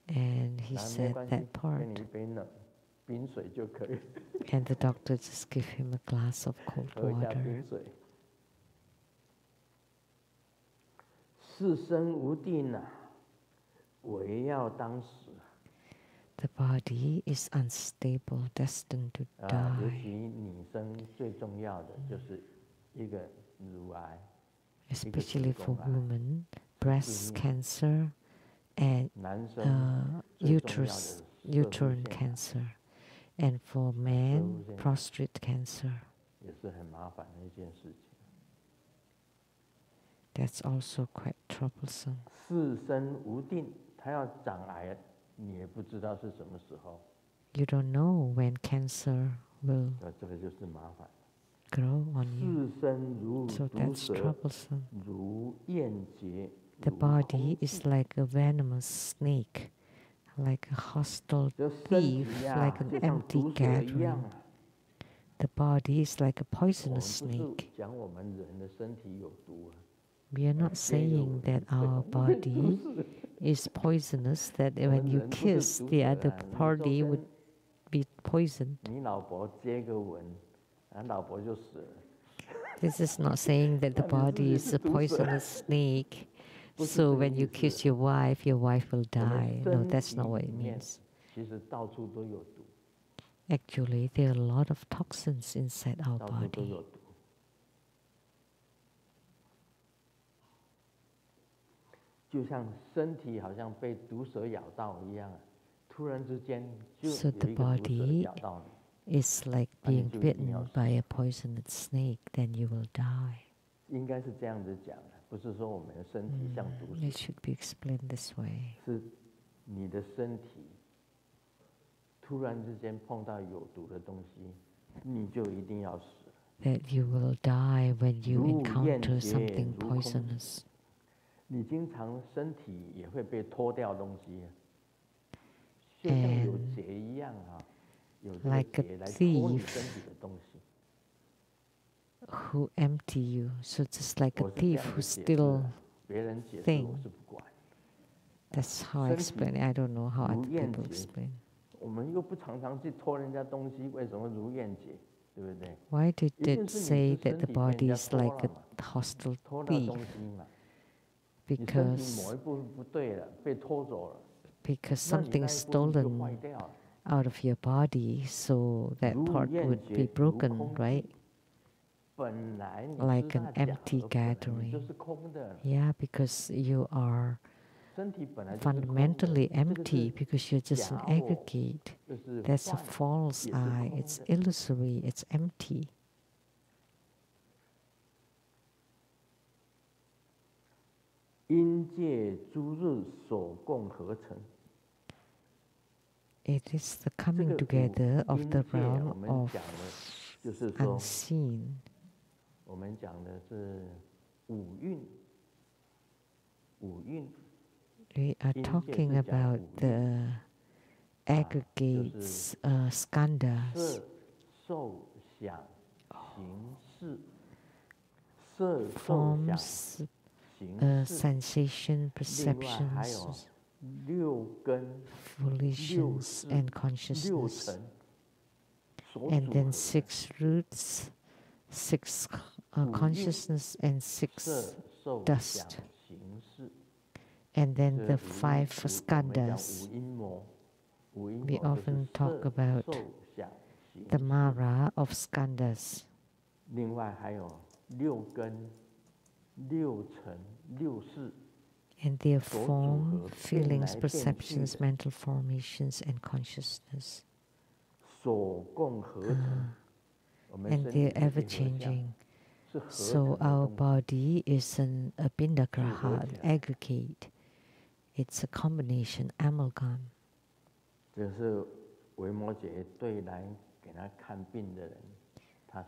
And he said, that part. And the doctor just gave him a glass of cold water. The body is unstable, destined to die. Especially for women, breast cancer and uterine cancer. And for men, prostate cancer. That's also quite troublesome. You don't know when cancer will grow on you. So that's troublesome. The body is like a venomous snake, like a hostile thief, like an empty gathering. The body is like a poisonous snake. We are not saying that our body is poisonous, that when you kiss, the other party would be poisoned. This is not saying that the body is a poisonous snake, so when you kiss your wife will die. No, that's not what it means. Actually, there are a lot of toxins inside our body. So the body is like being bitten by a poisonous snake, then you will die. It should be explained this way. That you will die when you encounter something poisonous. And like a thief who empty you, so just like a thief who steals things. That's how I explain it. I don't know how other people explain. Why did it say that the body is like a hostile thief? because something's stolen out of your body, so that part would be broken, right? Like an empty gathering. Yeah, because you are fundamentally empty, because you're just an aggregate. That's a false I. It's illusory. It's empty. It is the coming together of the realm of unseen. We are talking about the aggregates, skandhas. Forms, sensation, perceptions, volitions, and consciousness. And then 6 roots, 6 consciousness, and 6 dust. And then the 5 skandhas. We often talk about the Mara of skandhas. And their form, feelings, perceptions, mental formations, and consciousness. And they're ever changing. So our body is a pindagraha, an aggregate. It's a combination, amalgam.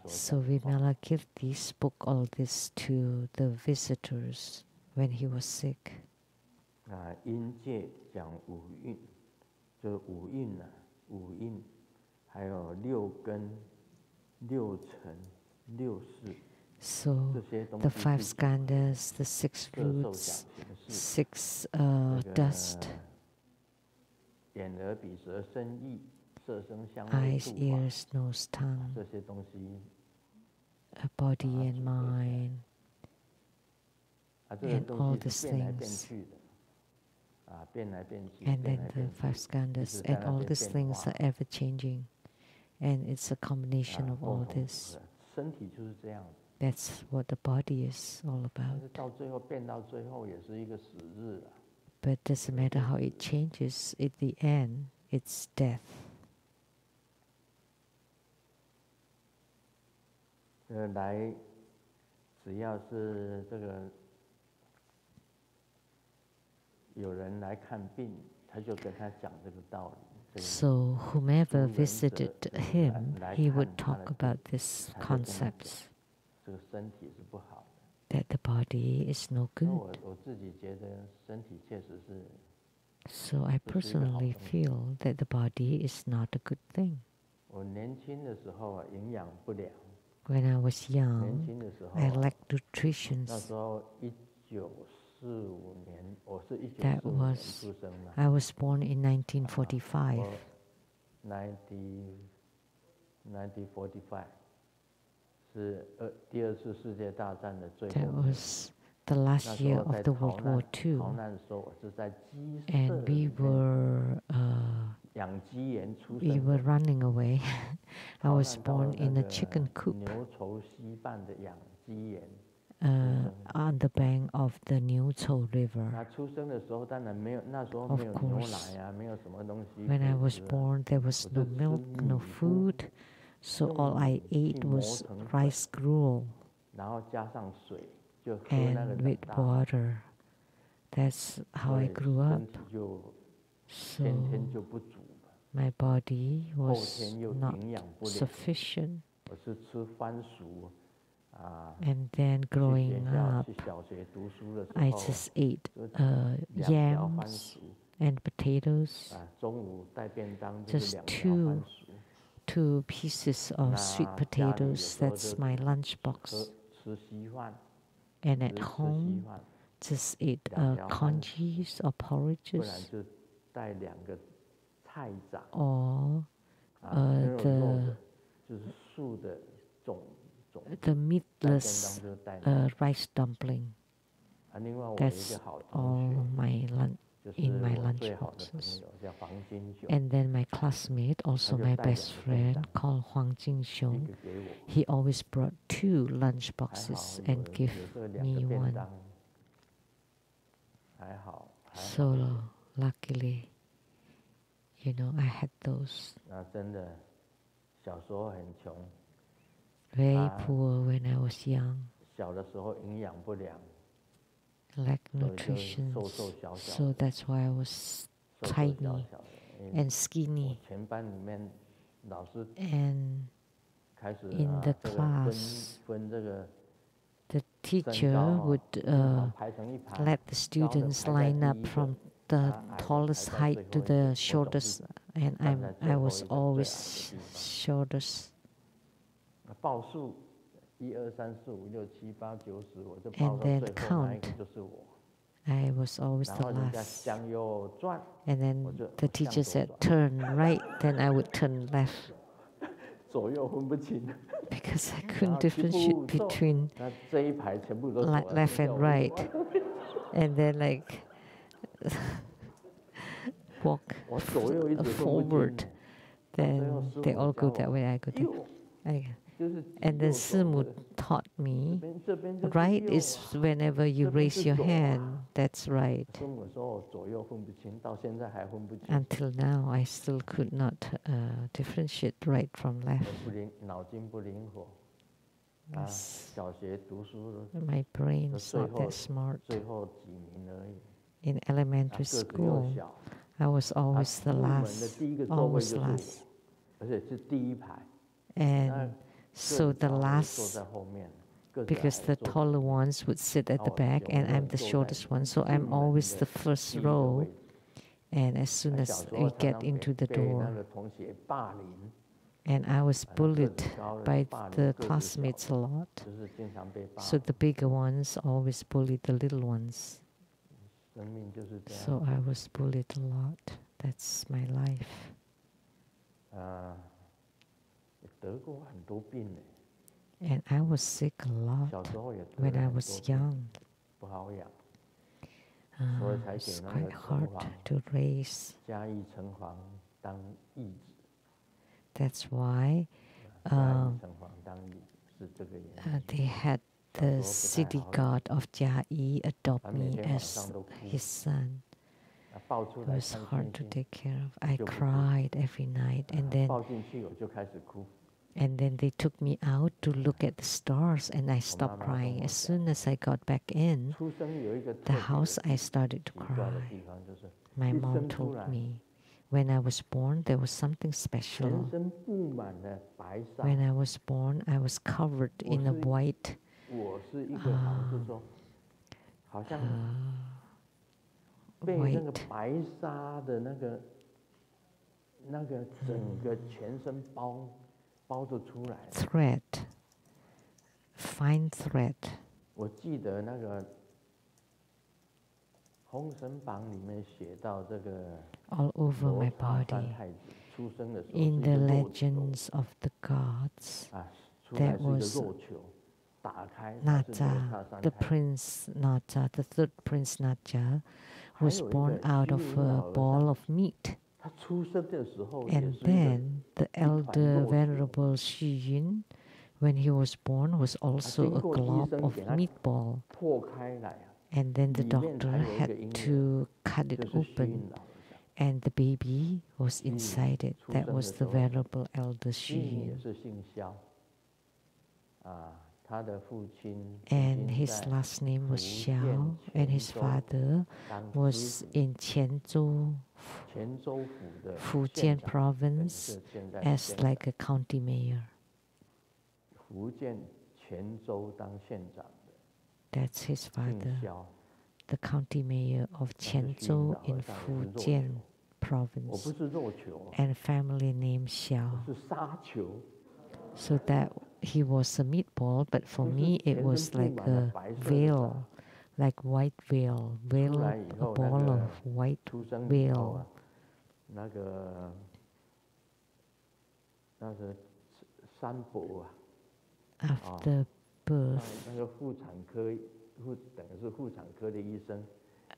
So Vimalakirti spoke all this to the visitors when he was sick. So the 5 skandhas, the 6 roots, 6 dust, eyes, ears, nose, tongue, body and mind, and all these things. And then the 5 skandhas, and all these things are ever changing. And it's a combination of all this. That's what the body is all about. But doesn't matter how it changes, at the end, it's death. So whomever visited him, he would talk about these concepts, that the body is no good. So I personally feel that the body is not a good thing. When I was young, I lacked nutrition. That was, I was born in 1945. 1945. That was the last year of the World War II. And we were running away. I was born in a chicken coop on the bank of the Niu-Chou River. Of course, when I was born, there was no milk, no food, so all I ate was rice gruel and with water. That's how I grew up. So my body was not sufficient. And then growing up, I just ate yams and potatoes, just two pieces of sweet potatoes. That's my lunchbox. And at home, just eat congee or porridges, or the meatless rice dumpling. That's all my in my lunch boxes. And then my classmate, also my best friend, called Huang Jingxiong, he always brought 2 lunch boxes and give me one. So luckily, you know, I had those. Very poor when I was young. Lack nutrition, so that's why I was tiny and skinny. And in the class, the teacher would let the students line up from the tallest height to the shortest, and I was always shortest. And then count. I was always the last. And then the teacher said, turn right, then I would turn left. Because I couldn't differentiate between left and right. And then like walk forward. Then they all go that way, I go that way. And then Simu taught me, right is whenever you raise your hand, that's right. Until now, I still could not differentiate right from left. Yes. My brain's not that smart. In elementary school, I was always the last, always last. And so the last, because the taller ones would sit at the back and I'm the shortest one, so I'm always the first row. And as soon as we get into the door, and I was bullied by the classmates a lot. So the bigger ones always bullied the little ones. So I was bullied a lot. That's my life. And I was sick a lot when I was young. It's quite hard to raise. That's why they had the city god of Jiayi adopt me as his son. It was hard to take care of. I cried every night, and then they took me out to look at the stars, and I stopped crying. As soon as I got back in the house, I started to cry. My mom told me, when I was born, there was something special. When I was born, I was covered in a white thread, fine thread. All over my body. In the legends of the gods, there was Naja, the prince Naja, the third prince Naja, was born out of a ball of meat. And then the elder Venerable Xu Yun, when he was born, was also a glob of meatball. And then the doctor had to cut it open, and the baby was inside it. That was the Venerable Elder Xu Yun. And his last name was Xiao, and his father was in Qianzhou, Fujian province, as like a county mayor. That's his father, the county mayor of Qianzhou in Fujian province, and family name Xiao. So that he was a meatball, but for me it was like a veil, like white veil, a ball of white veil. After birth, 等于是妇产科的医生，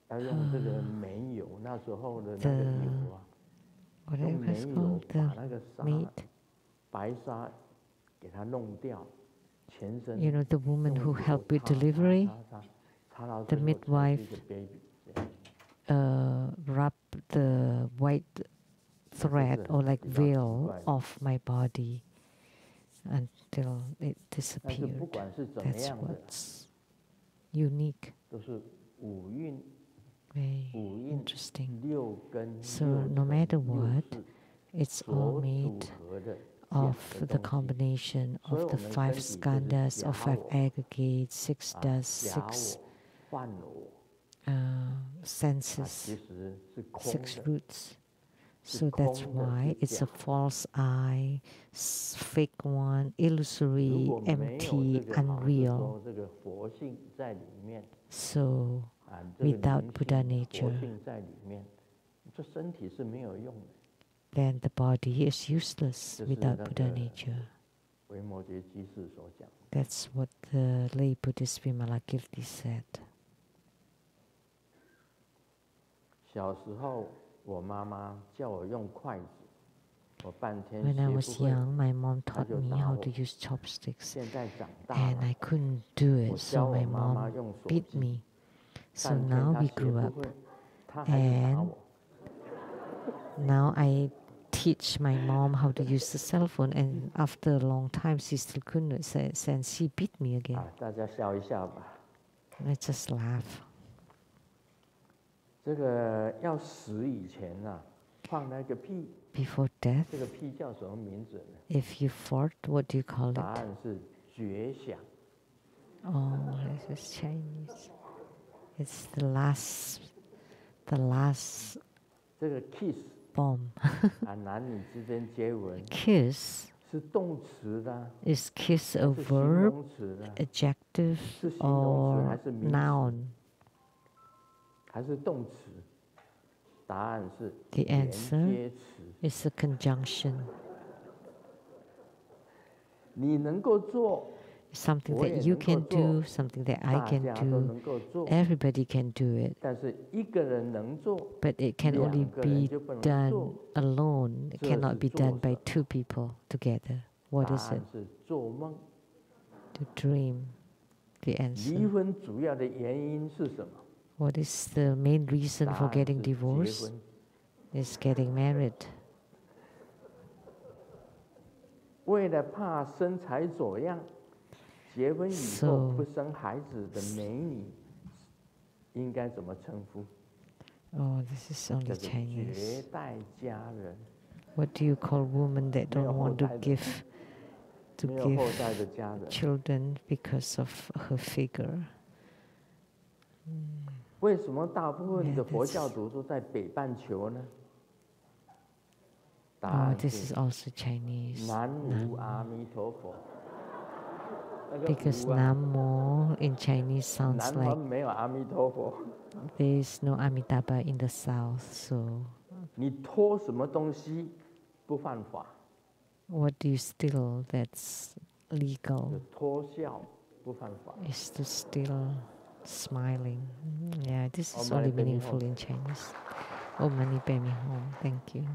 要用这个煤油，那时候的那个油啊，用煤油把那个沙白沙给它弄掉，全身。You know the woman who helped with delivery, the midwife wrapped the white thread or like veil off my body until it disappeared. That's what's unique. Very interesting. So no matter what, it's all made of the combination of the 5 skandhas or 5 aggregates, 6 dust, 6 senses, 6 roots. So that's why it's a false I, fake one, illusory, empty, unreal. So without Buddha nature, then the body is useless without Buddha nature. That's what the lay Buddhist Vimalakirti said. When I was young, my mom taught me how to use chopsticks, and I couldn't do it, so my mom beat me. So now we grew up, and now I teach my mom how to use the cell phone, and after a long time, she still couldn't, and she beat me again. I just laugh. Before death, if you fart, what do you call it? Oh, this is Chinese. It's the last bomb. Kiss is kiss a verb, adjective, or noun? The answer is a conjunction. Something that you can do, something that I can do, everybody can do it. But it can only be done alone. It cannot be done by 2 people together. What is it? To dream. The answer. What is the main reason for getting divorced? It's getting married. So, oh, this is only Chinese. What do you call women that don't want to give children because of her figure? Oh, this is also Chinese. Because Namo in Chinese sounds like there is no Amitabha in the south, so what do you steal that's legal? Is to steal smiling. Yeah, this is only meaningful in Chinese. Oh, money, pay me home. Thank you.